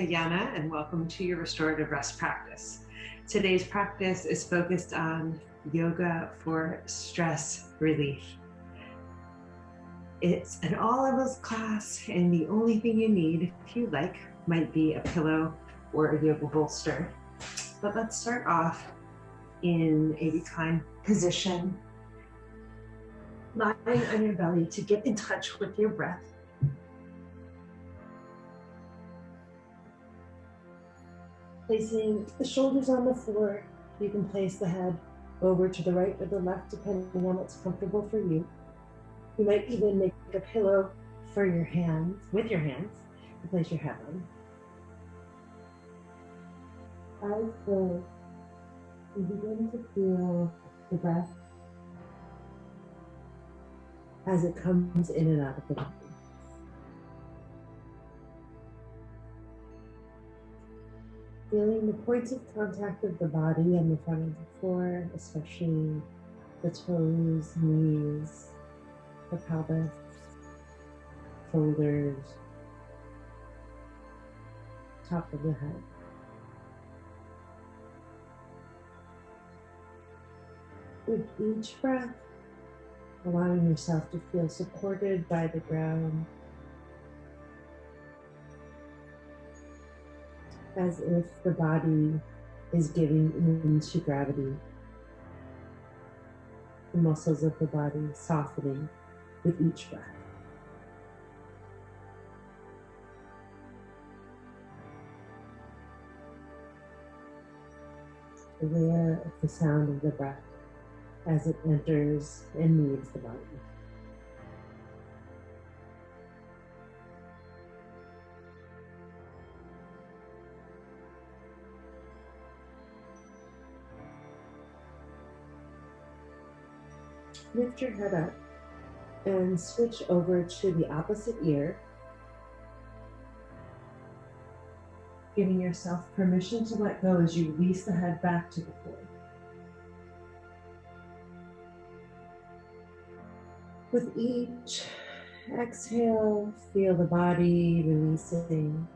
Yana, and welcome to your restorative rest practice. Today's practice is focused on yoga for stress relief. It's an all-levels class, and the only thing you need, if you like, might be a pillow or a yoga bolster. But let's start off in a reclined position, lying on your belly to get in touch with your breath. Placing the shoulders on the floor, you can place the head over to the right or the left, depending on what's comfortable for you. You might even make a pillow for your hands, with your hands, to place your head on. Eyes closed, you begin to feel the breath as it comes in and out of the body. Feeling the points of contact of the body on the front of the floor, especially the toes, knees, the pelvis, shoulders, top of the head. With each breath, allowing yourself to feel supported by the ground, as if the body is giving in to gravity. The muscles of the body softening with each breath. Aware of the sound of the breath as it enters and leaves the body. Lift your head up and switch over to the opposite ear, giving yourself permission to let go as you release the head back to the floor. With each exhale, feel the body releasing.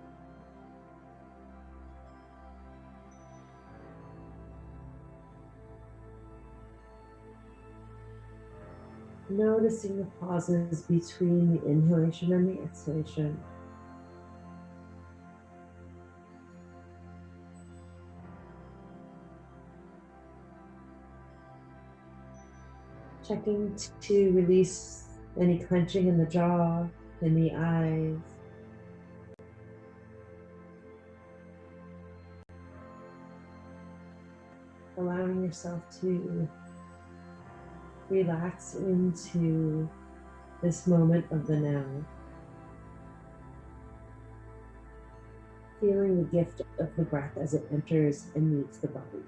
Noticing the pauses between the inhalation and the exhalation. Checking to release any clenching in the jaw, in the eyes. Allowing yourself to relax into this moment of the now. Feeling the gift of the breath as it enters and leaves the body.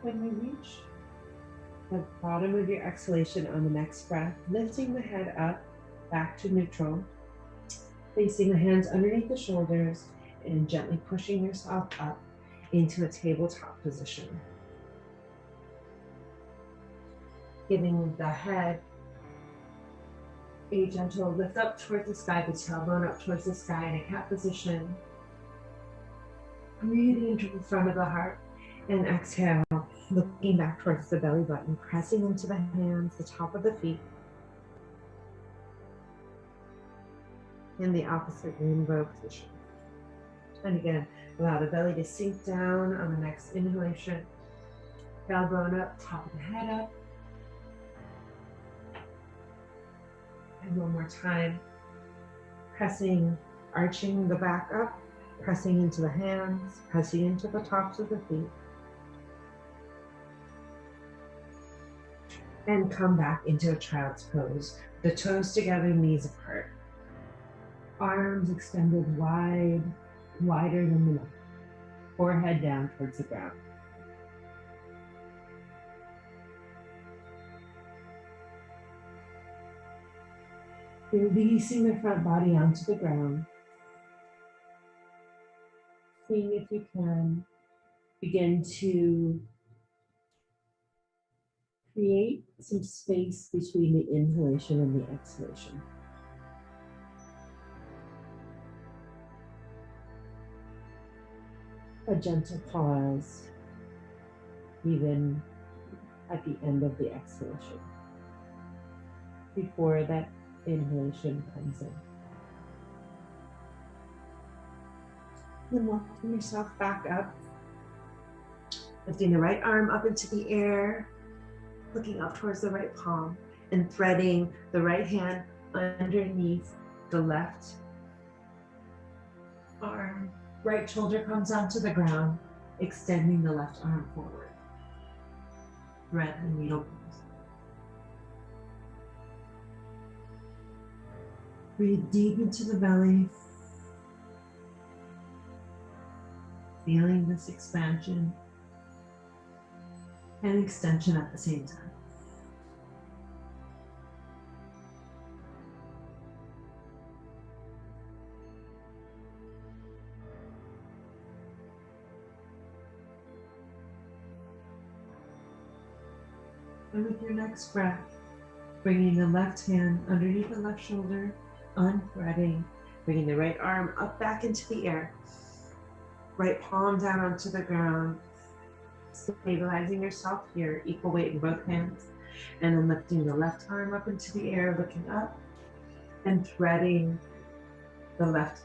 When you reach the bottom of your exhalation on the next breath, lifting the head up, back to neutral, placing the hands underneath the shoulders and gently pushing yourself up into a tabletop position. Giving the head a gentle lift up towards the sky, the tailbone up towards the sky in a cat position. Breathing into the front of the heart and exhale. Looking back towards the belly button, pressing into the hands, the top of the feet, in the opposite rainbow position. And again, allow the belly to sink down on the next inhalation. Tailbone up, top of the head up. And one more time, pressing, arching the back up, pressing into the hands, pressing into the tops of the feet. And come back into a child's pose. The toes together, knees apart. Arms extended wide, wider than the neck. Forehead down towards the ground. Releasing the front body onto the ground. Seeing if you can begin to create some space between the inhalation and the exhalation. A gentle pause, even at the end of the exhalation, before that inhalation comes in. Then walking yourself back up, lifting the right arm up into the air, looking up towards the right palm, and threading the right hand underneath the left arm. Right shoulder comes onto the ground, extending the left arm forward. Thread the needle pose. Breathe deep into the belly, feeling this expansion and extension at the same time. And with your next breath, bringing the left hand underneath the left shoulder, unthreading, bringing the right arm up back into the air, right palm down onto the ground, stabilizing yourself here, equal weight in both hands, and then lifting the left arm up into the air, looking up, and threading the left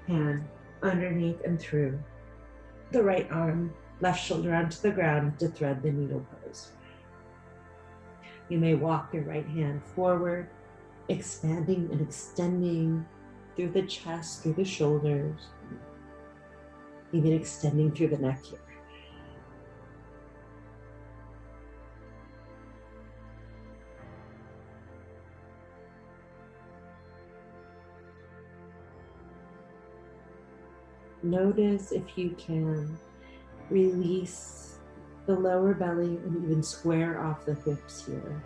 hand underneath and through the right arm, left shoulder onto the ground to thread the needle pose. You may walk your right hand forward, expanding and extending through the chest, through the shoulders, even extending through the neck here. Notice if you can release the lower belly and even square off the hips here.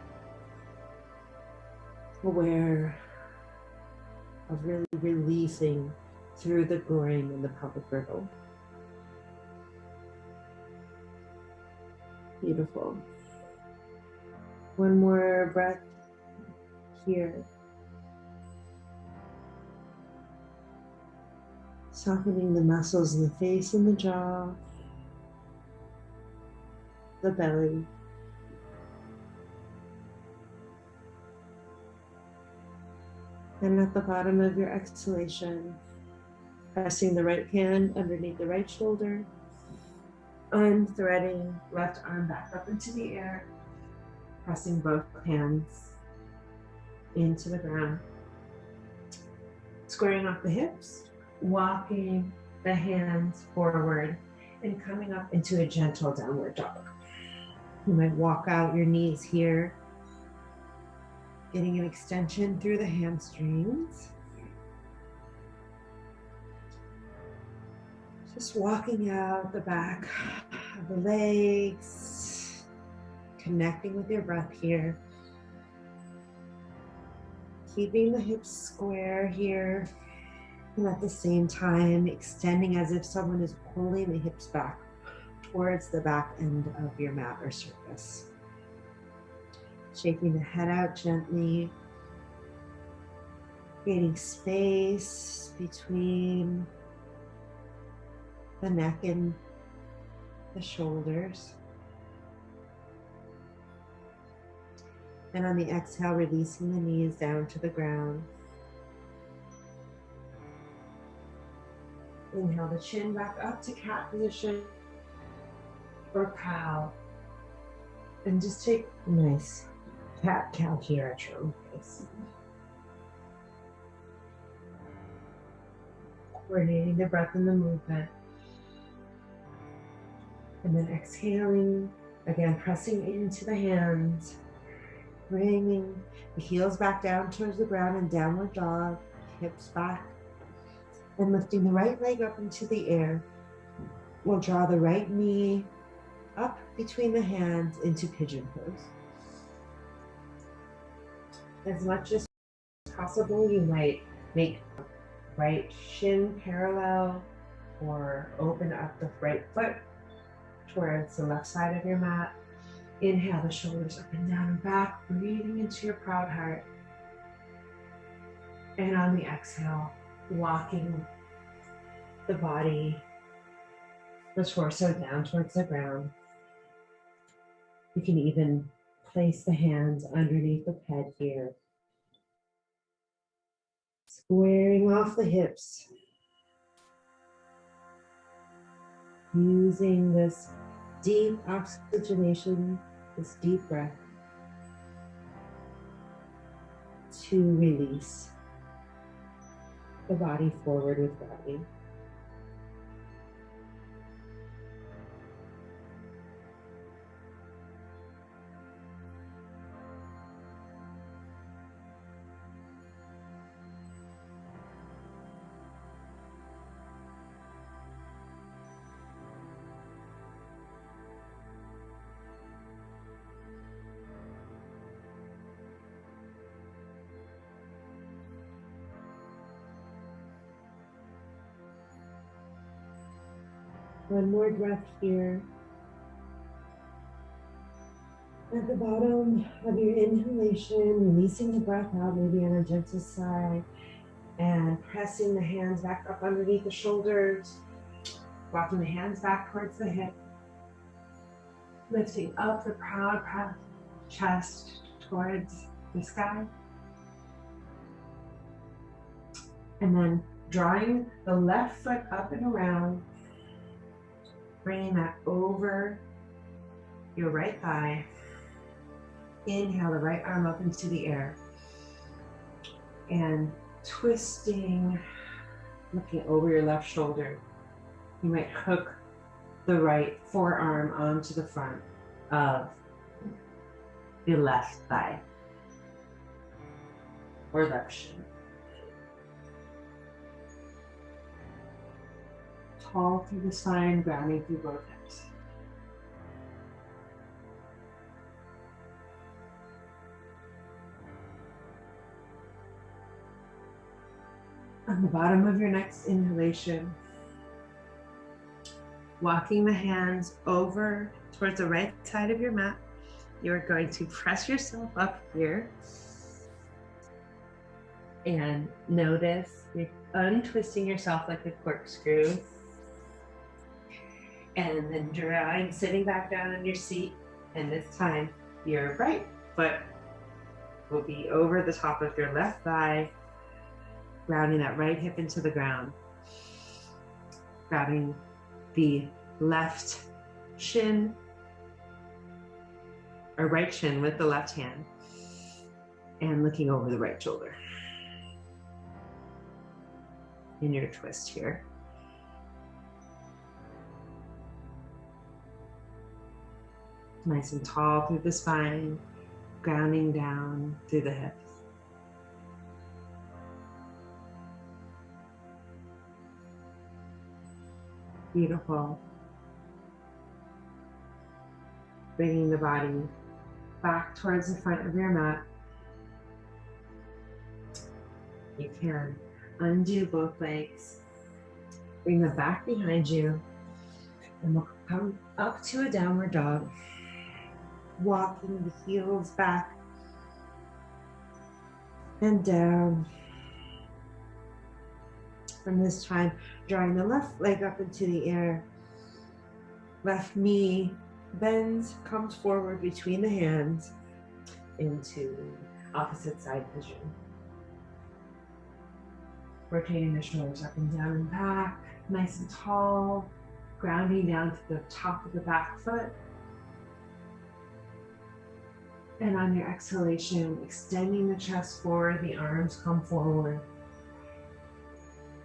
Aware of really releasing through the groin and the pelvic girdle. Beautiful. One more breath here. Softening the muscles in the face and the jaw, the belly. And at the bottom of your exhalation, pressing the right hand underneath the right shoulder, unthreading left arm back up into the air, pressing both hands into the ground, squaring off the hips, walking the hands forward and coming up into a gentle downward dog. You might walk out your knees here, getting an extension through the hamstrings. Just walking out the back of the legs, connecting with your breath here. Keeping the hips square here, and at the same time extending as if someone is pulling the hips back towards the back end of your mat or surface. Shaking the head out gently, creating space between the neck and the shoulders. And on the exhale, releasing the knees down to the ground. Inhale the chin back up to cat position or cow. And just take a nice cat-cow here at your own pace. Coordinating the breath and the movement. And then exhaling, again pressing into the hands, bringing the heels back down towards the ground in downward dog, hips back, and lifting the right leg up into the air. We'll draw the right knee up between the hands into pigeon pose. As much as possible, you might make right shin parallel or open up the right foot towards the left side of your mat. Inhale the shoulders up and down and back, breathing into your proud heart. And on the exhale, walking the body, the torso down towards the ground. You can even place the hands underneath the head here. Squaring off the hips. Using this deep oxygenation, this deep breath to release the body forward with gravity. One more breath here. At the bottom of your inhalation, releasing the breath out, maybe on a gentle sigh, and pressing the hands back up underneath the shoulders, walking the hands back towards the hip, lifting up the proud chest towards the sky, and then drawing the left foot up and around, bringing that over your right thigh. Inhale the right arm up into the air and twisting, looking over your left shoulder. You might hook the right forearm onto the front of the left thigh or left shin. Tall through the spine, grounding through both hips. On the bottom of your next inhalation, walking the hands over towards the right side of your mat, you're going to press yourself up here and notice you're untwisting yourself like a corkscrew, and then drawing, sitting back down in your seat, and this time your right foot will be over the top of your left thigh, grounding that right hip into the ground, grabbing the left shin, or right shin with the left hand, and looking over the right shoulder in your twist here. Nice and tall through the spine, grounding down through the hips. Beautiful. Bringing the body back towards the front of your mat. You can undo both legs. Bring them back behind you, and we'll come up to a downward dog. Walking the heels back and down. From this time, drawing the left leg up into the air. Left knee bends, comes forward between the hands into opposite side vision. Rotating the shoulders up and down and back, nice and tall, grounding down to the top of the back foot. And on your exhalation, extending the chest forward, the arms come forward.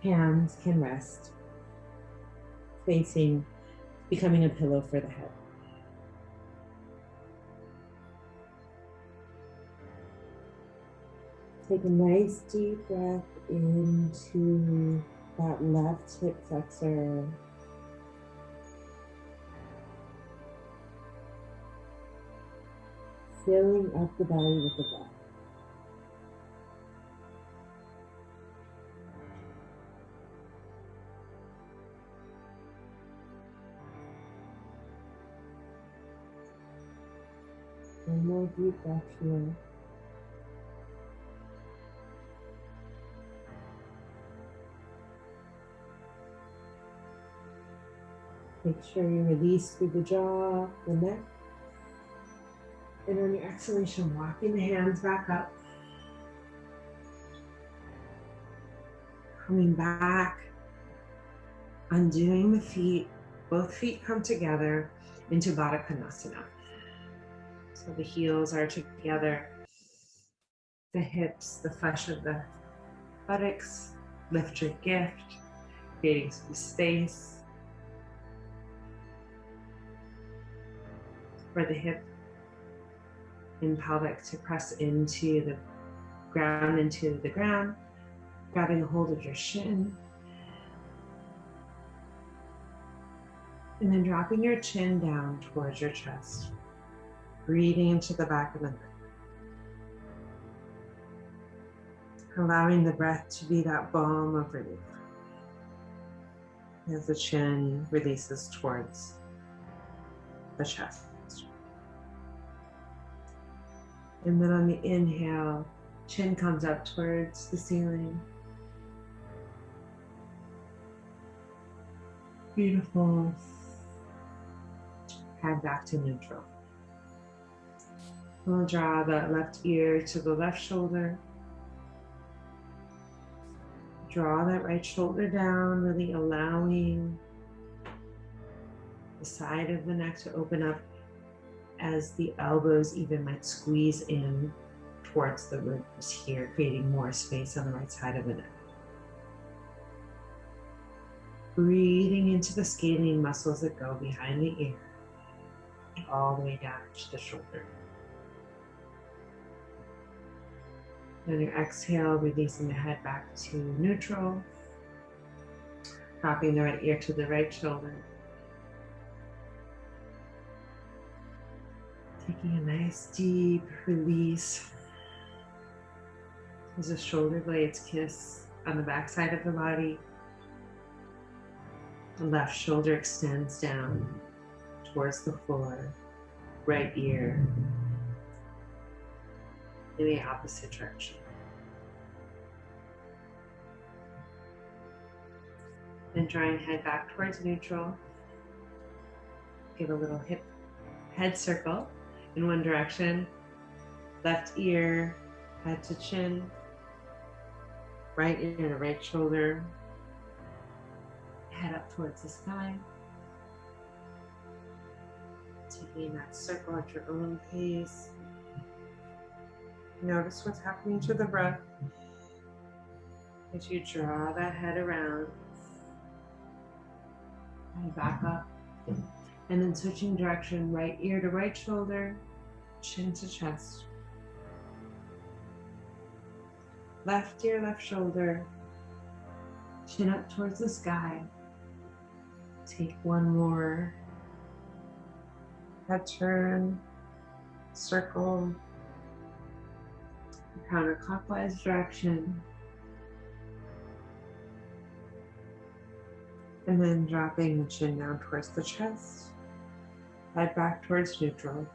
Hands can rest, facing, becoming a pillow for the head. Take a nice deep breath into that left hip flexor. Filling up the belly with the breath. more deep breath here. Make sure you release through the jaw, the neck. And on your exhalation, walking the hands back up. Coming back, undoing the feet. Both feet come together into Baddha Konasana. So the heels are together. The hips, the flesh of the buttocks. Lift your gift, creating some space for the hip and pelvic to press into the ground, grabbing a hold of your shin. And then dropping your chin down towards your chest. Breathing into the back of the neck. Allowing the breath to be that balm of relief as the chin releases towards the chest. And then on the inhale, chin comes up towards the ceiling. Beautiful. Head back to neutral. We'll draw the left ear to the left shoulder. Draw that right shoulder down, really allowing the side of the neck to open up as the elbows even might squeeze in towards the ribs here, creating more space on the right side of the neck. Breathing into the scalene muscles that go behind the ear, all the way down to the shoulder. On your exhale, releasing the head back to neutral, dropping the right ear to the right shoulder. Taking a nice deep release as the shoulder blades kiss on the back side of the body. The left shoulder extends down towards the floor, right ear in the opposite direction. Then drawing head back towards neutral. Give a little head circle in one direction. Left ear, head to chin. Right ear to right shoulder. Head up towards the sky. Taking that circle at your own pace. Notice what's happening to the breath as you draw that head around. And back up. And then switching direction, right ear to right shoulder, chin to chest. Left ear, left shoulder, chin up towards the sky. Take one more. Head turn, circle, counterclockwise direction. And then dropping the chin down towards the chest. Head back towards neutral.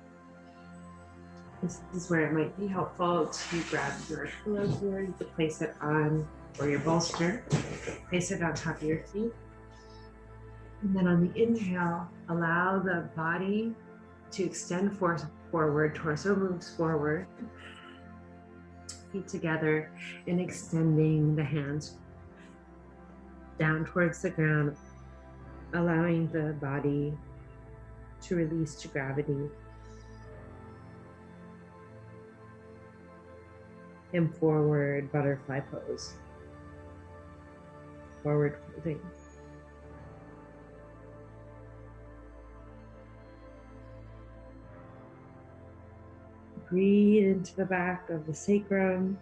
This is where it might be helpful to grab your pillow here. You can place it on, or your bolster. Place it on top of your feet. And then on the inhale, allow the body to extend forward, torso moves forward. Feet together and extending the hands down towards the ground, allowing the body to release to gravity. And forward butterfly pose. Forward folding. Breathe into the back of the sacrum.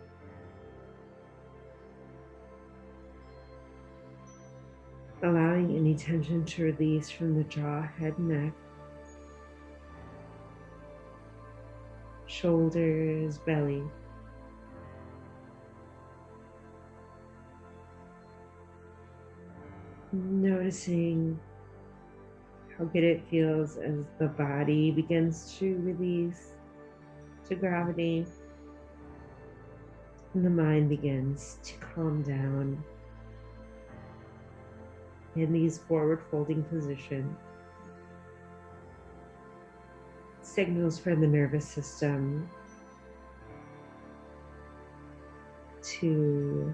Allowing any tension to release from the jaw, head, neck. Shoulders, belly. Noticing how good it feels as the body begins to release. to gravity, and the mind begins to calm down in these forward folding positions. Signals from the nervous system to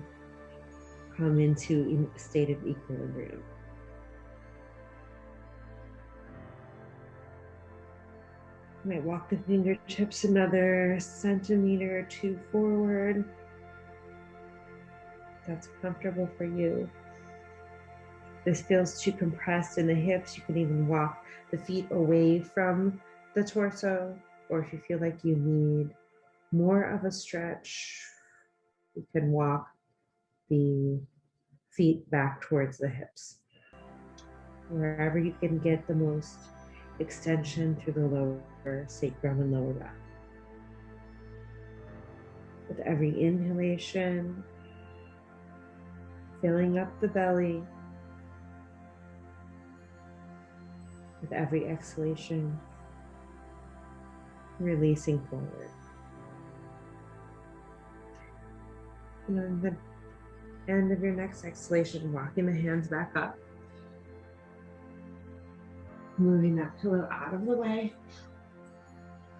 come into a state of equilibrium. You might walk the fingertips another centimeter or two forward. That's comfortable for you. If this feels too compressed in the hips, you can even walk the feet away from the torso, or if you feel like you need more of a stretch, you can walk the feet back towards the hips. Wherever you can get the most extension through the lower sacrum and lower back. With every inhalation, filling up the belly. With every exhalation, releasing forward. And on the end of your next exhalation, walking the hands back up. Moving that pillow out of the way.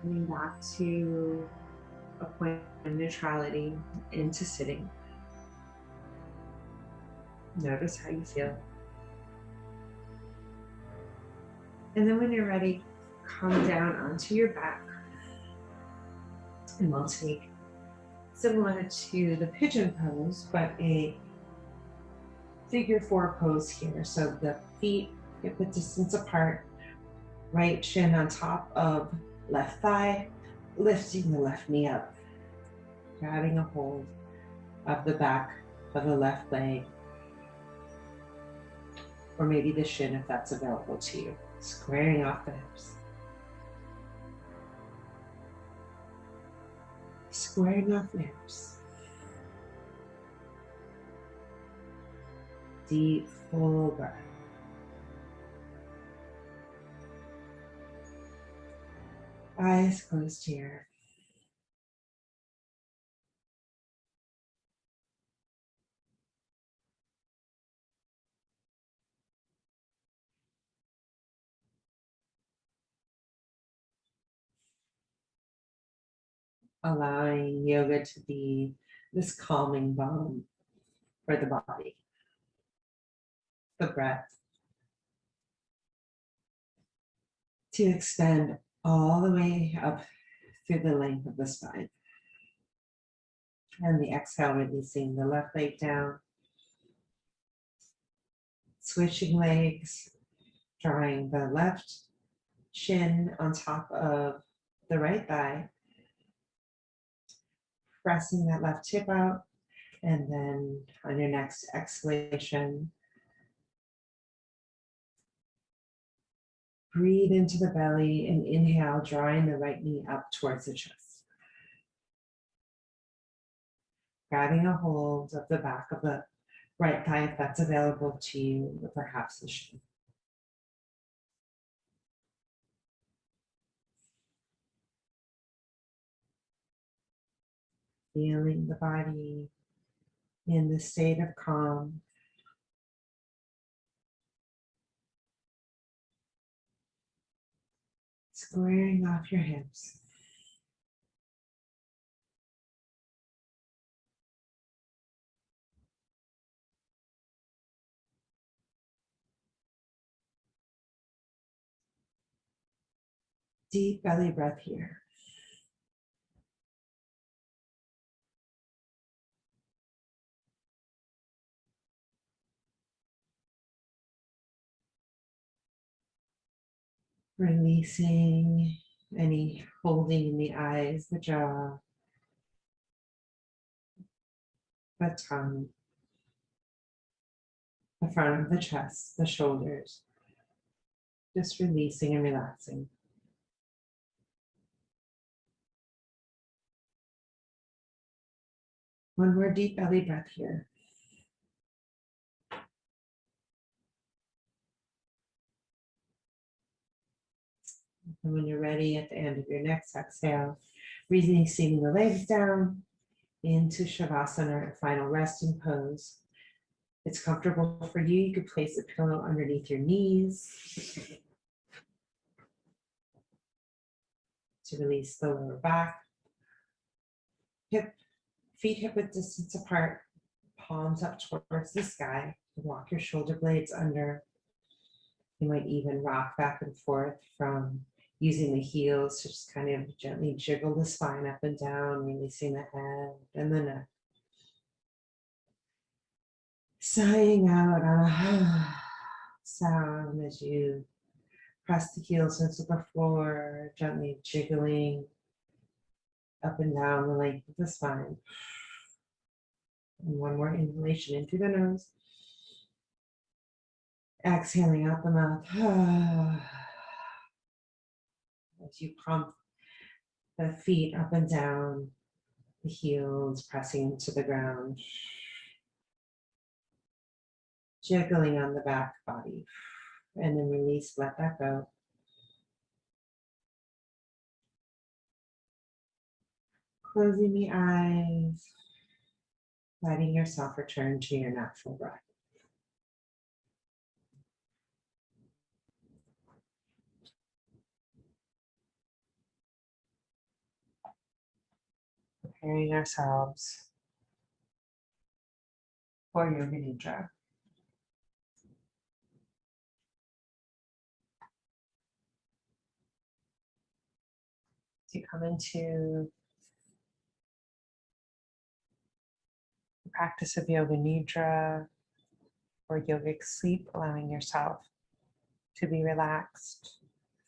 Coming back to a point of neutrality into sitting. Notice how you feel. And then when you're ready, come down onto your back. And we'll take, similar to the pigeon pose, but a figure 4 pose here. So the feet get the distance apart, right shin on top of left thigh, lifting the left knee up, grabbing a hold of the back of the left leg, or maybe the shin if that's available to you, squaring off the hips. Squaring off the hips. Deep, full breath. Eyes closed here. Allowing yoga to be this calming balm for the body, the breath, to extend all the way up through the length of the spine. And the exhale, releasing the left leg down, switching legs, drawing the left shin on top of the right thigh, pressing that left hip out, and then on your next exhalation, breathe into the belly and inhale, drawing the right knee up towards the chest. Grabbing a hold of the back of the right thigh if that's available to you, or perhaps the shin. Feeling the body in the state of calm. Squaring off your hips. Deep belly breath here. Releasing any holding in the eyes, the jaw, the tongue, the front of the chest, the shoulders. Just releasing and relaxing. One more deep belly breath here. And when you're ready, at the end of your next exhale, Releasing the legs down into Shavasana, final resting pose. If it's comfortable for you, you could place a pillow underneath your knees to release the lower back. Feet hip width distance apart, palms up towards the sky. Walk your shoulder blades under. You might even rock back and forth from using the heels to just kind of gently jiggle the spine up and down, releasing the head and the neck. Sighing out on a sound as you press the heels into the floor, gently jiggling up and down the length of the spine. And one more inhalation in through the nose. Exhaling out the mouth. As you pump the feet up and down, the heels pressing to the ground. Jiggling on the back body. And then release, let that go. Closing the eyes, letting yourself return to your natural breath. Preparing ourselves for Yoga Nidra. As you come into the practice of Yoga Nidra or yogic sleep, allowing yourself to be relaxed,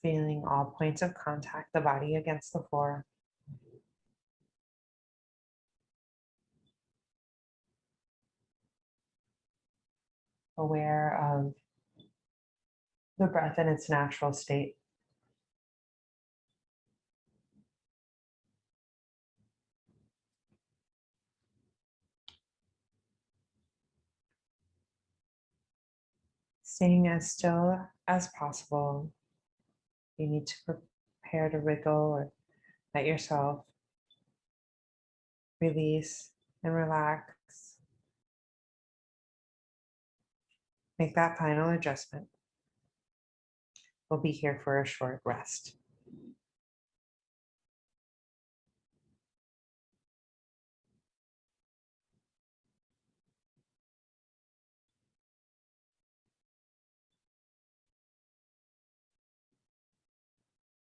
feeling all points of contact, the body against the floor. Aware of the breath in its natural state. Staying as still as possible. You need to prepare to wriggle or let yourself release and relax. Make that final adjustment. We'll be here for a short rest.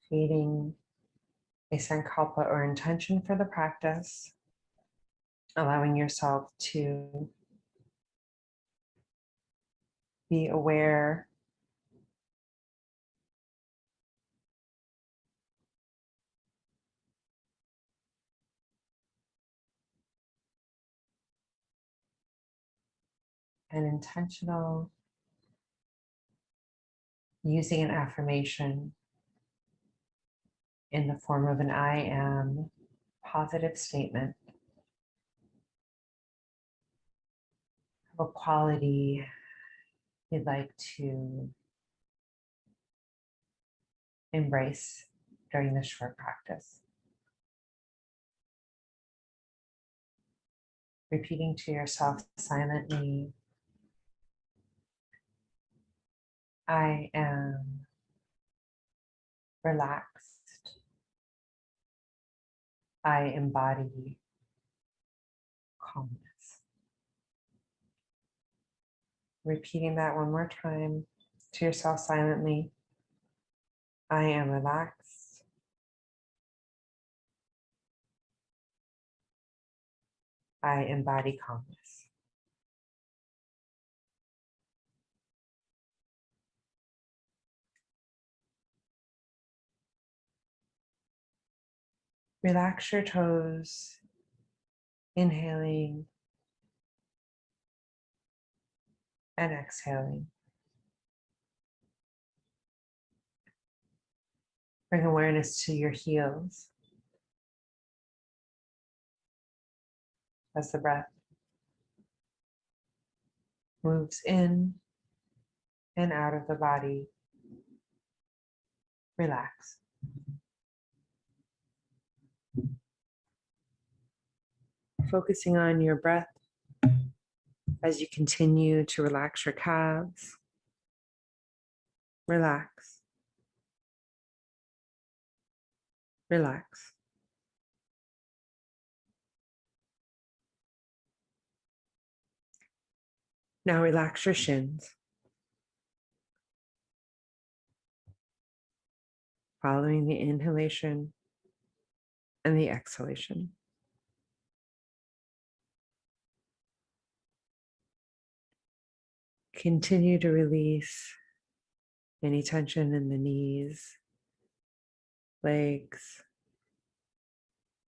Creating a sankalpa or intention for the practice, allowing yourself to be aware and intentional, using an affirmation in the form of an I am positive statement of a quality you'd like to embrace during this short practice. Repeating to yourself silently, I am relaxed. I embody calmness. Repeating that one more time to yourself silently. I am relaxed. I embody calmness. Relax your toes, inhaling and exhaling. Bring awareness to your heels as the breath moves in and out of the body. Relax. Focusing on your breath as you continue to relax your calves. Relax. Relax. Now relax your shins, following the inhalation and the exhalation. Continue to release any tension in the knees, legs,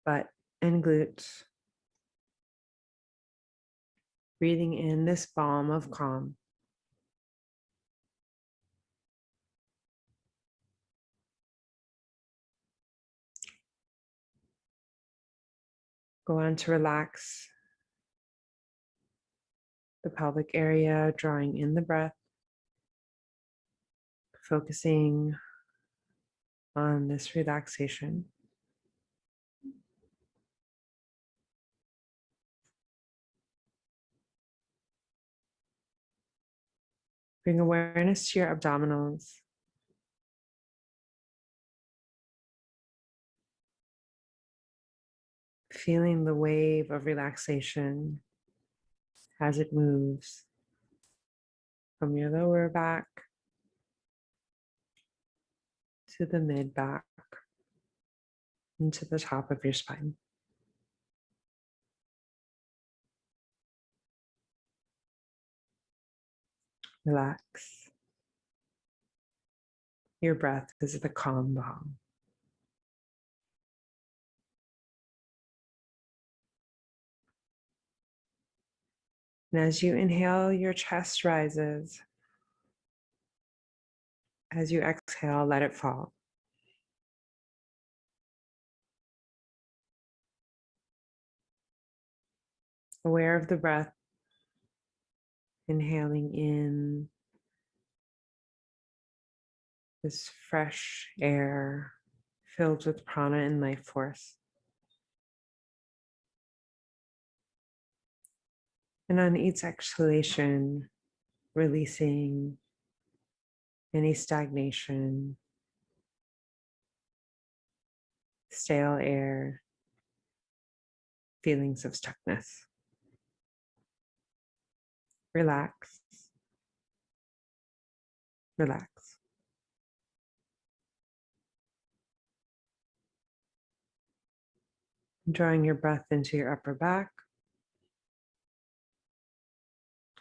butt, and glutes. Breathing in this balm of calm. Go on to relax the pelvic area, drawing in the breath, focusing on this relaxation. Bring awareness to your abdominals. Feeling the wave of relaxation as it moves from your lower back to the mid back into the top of your spine. Relax. Your breath is the calm balm. And as you inhale, your chest rises. As you exhale, let it fall. Aware of the breath, inhaling in this fresh air filled with prana and life force. And on each exhalation, releasing any stagnation, stale air, feelings of stuckness. Relax. Relax. Drawing your breath into your upper back.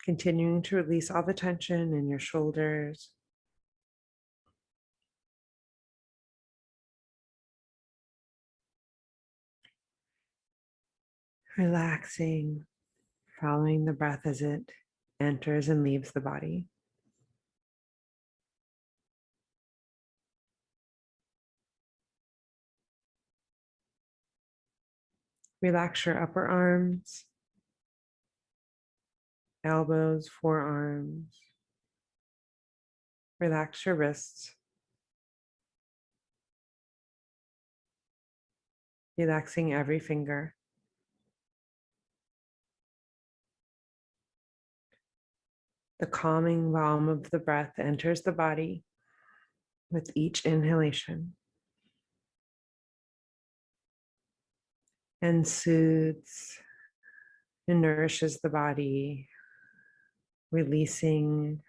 Continuing to release all the tension in your shoulders. Relaxing, following the breath as it enters and leaves the body. Relax your upper arms, elbows, forearms. Relax your wrists. Relaxing every finger. The calming balm of the breath enters the body with each inhalation and soothes and nourishes the body, releasing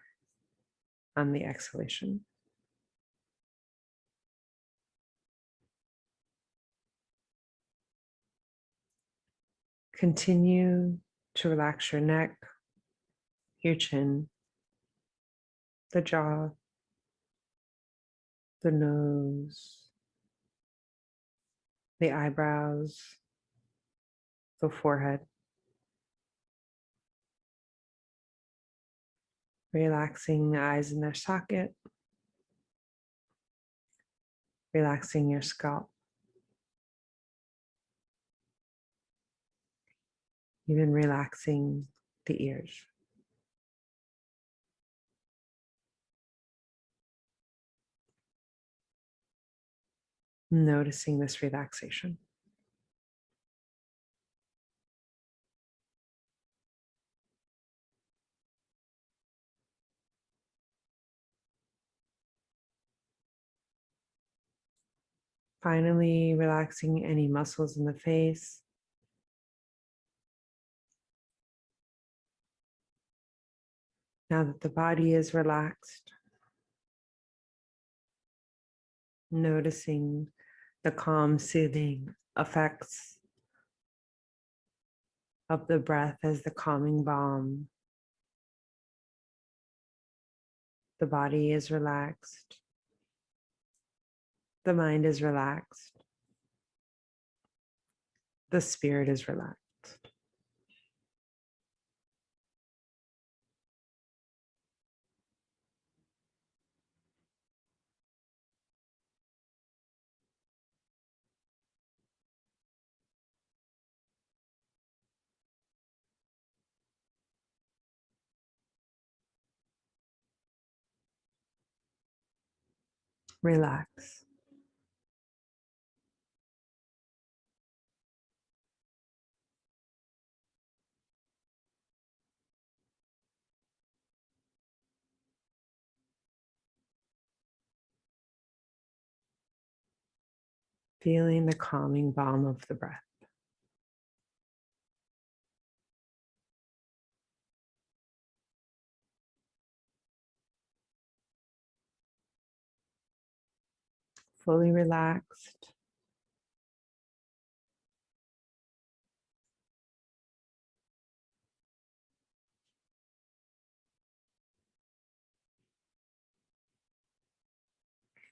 on the exhalation. Continue to relax your neck, your chin, the jaw, the nose, the eyebrows, the forehead. Relaxing the eyes in their socket, relaxing your scalp, even relaxing the ears. Noticing this relaxation. Finally, relaxing any muscles in the face. Now that the body is relaxed, noticing the calm, soothing effects of the breath as the calming balm. The body is relaxed. The mind is relaxed. The spirit is relaxed. Relax. Feeling the calming balm of the breath. Fully relaxed.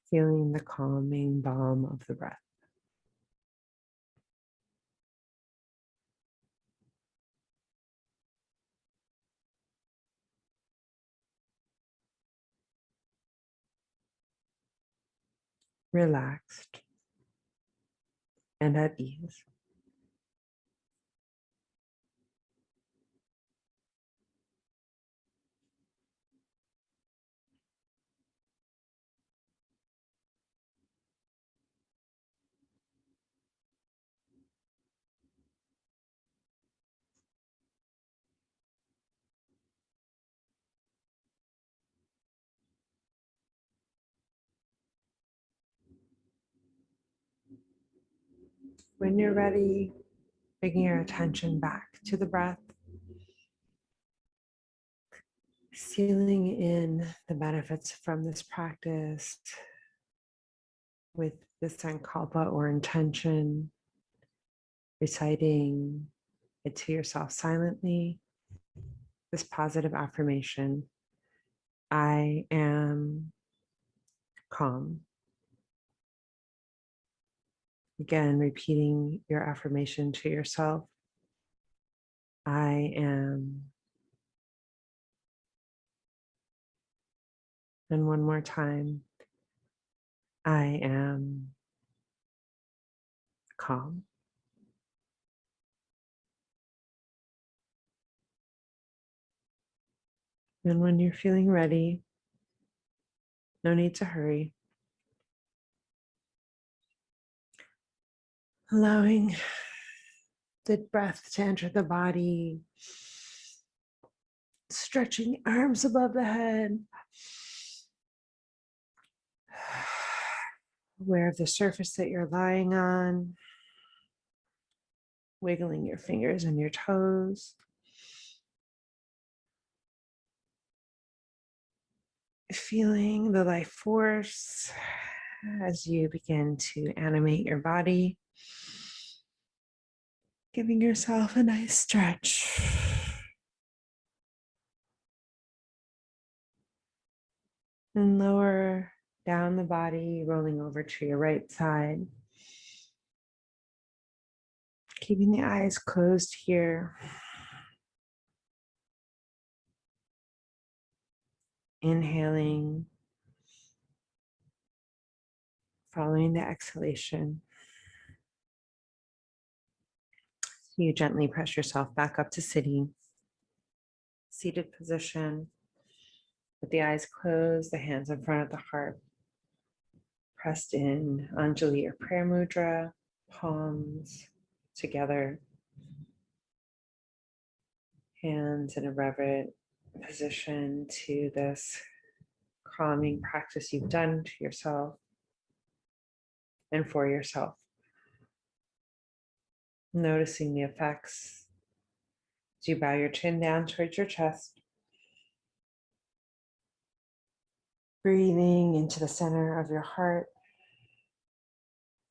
Feeling the calming balm of the breath. Relaxed and at ease. When you're ready, bringing your attention back to the breath, sealing in the benefits from this practice with this sankalpa or intention, reciting it to yourself silently, this positive affirmation: I am calm. Again, repeating your affirmation to yourself: I am. And one more time: I am calm. And when you're feeling ready, no need to hurry. Allowing the breath to enter the body, stretching arms above the head, aware of the surface that you're lying on, wiggling your fingers and your toes. Feeling the life force as you begin to animate your body, giving yourself a nice stretch. And lower down the body, rolling over to your right side. Keeping the eyes closed here. Inhaling, following the exhalation. You gently press yourself back up to sitting. Seated position, with the eyes closed, the hands in front of the heart. Pressed in, Anjali or prayer mudra, palms together. Hands in a reverent position to this calming practice you've done to yourself. and for yourself. Noticing the effects as you bow your chin down towards your chest. Breathing into the center of your heart,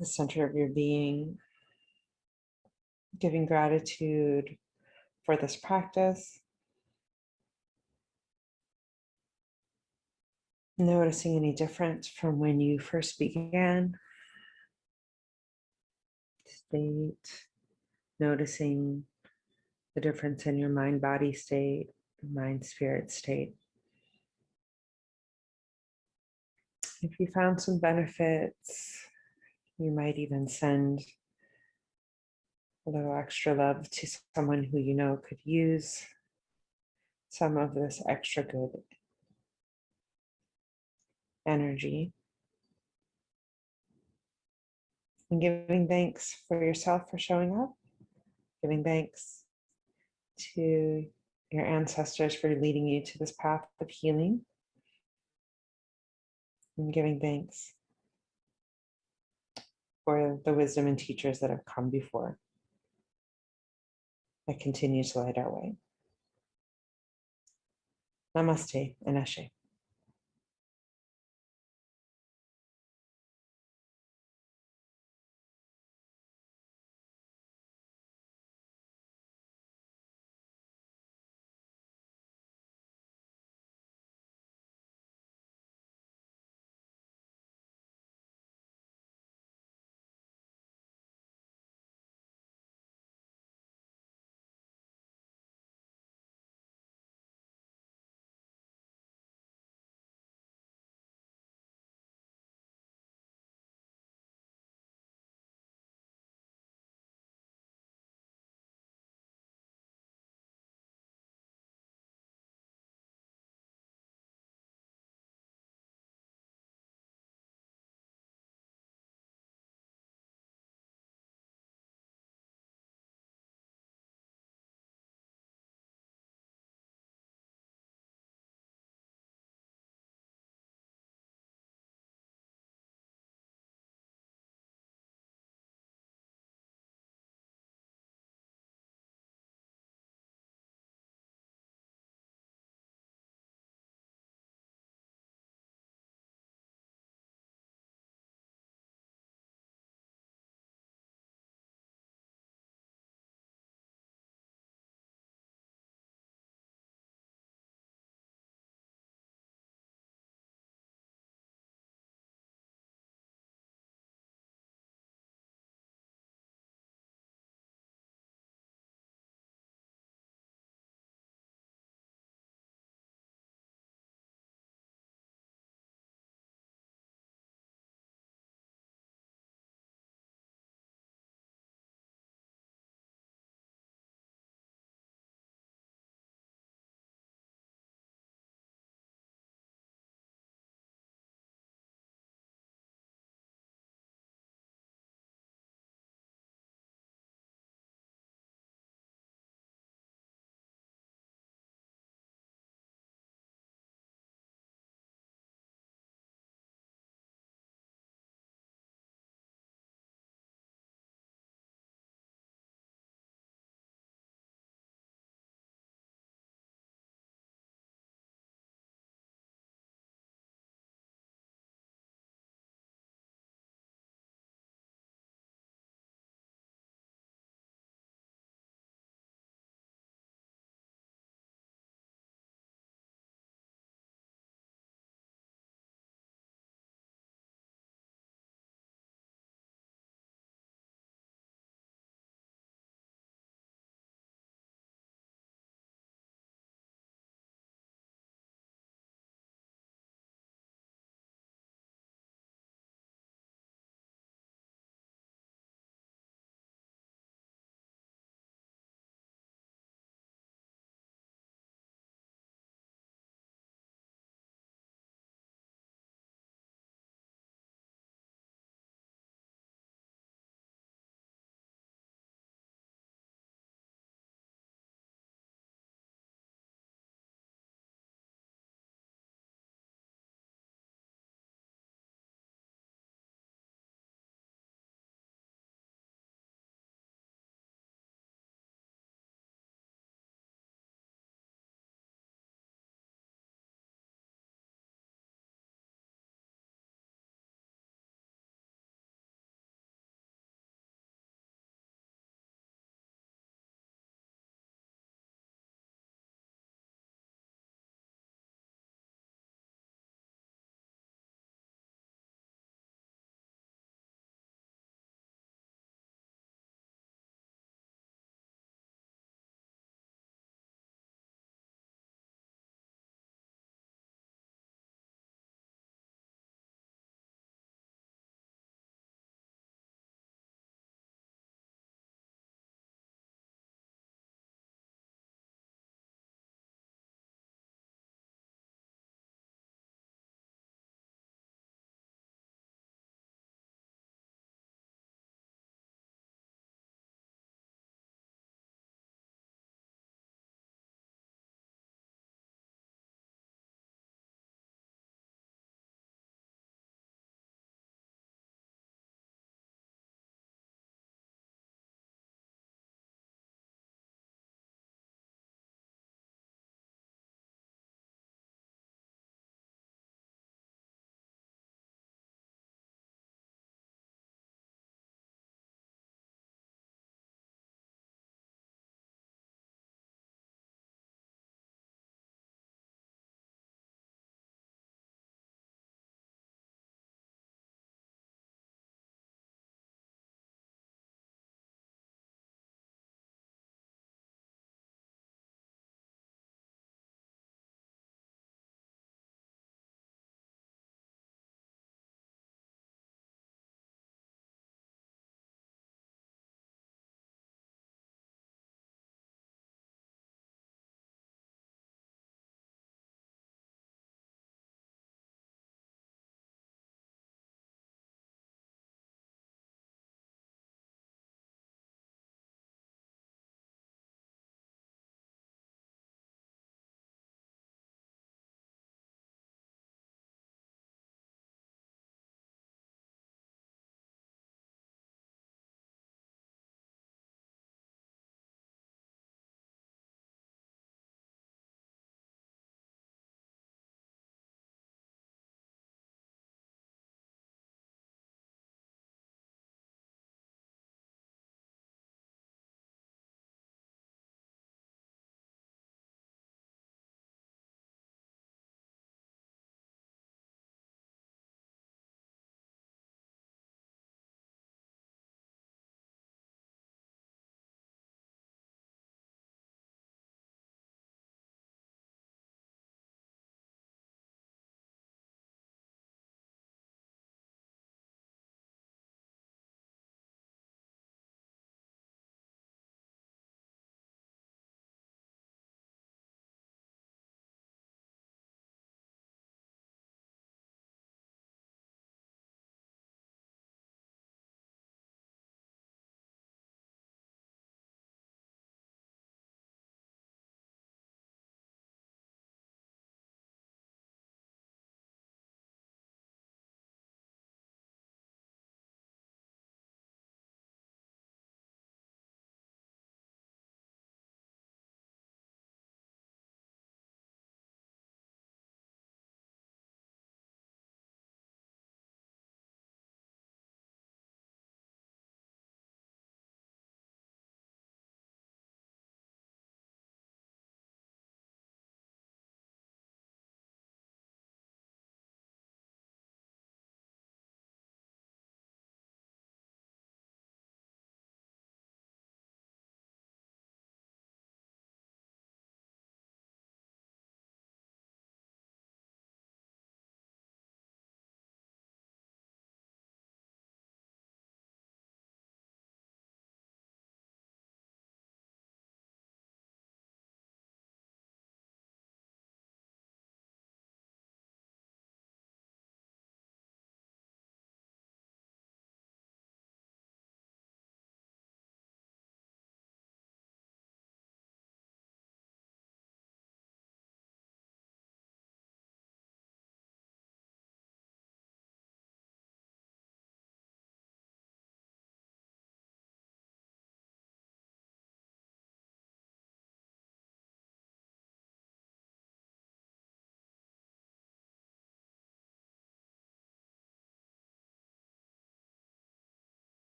the center of your being, giving gratitude for this practice. Noticing any difference from when you first began. State, noticing the difference in your mind-body state, mind-spirit state. If you found some benefits, you might even send a little extra love to someone who you know could use some of this extra good energy. And giving thanks for yourself for showing up, giving thanks to your ancestors for leading you to this path of healing, and giving thanks for the wisdom and teachers that have come before that continue to light our way. Namaste and Ashe.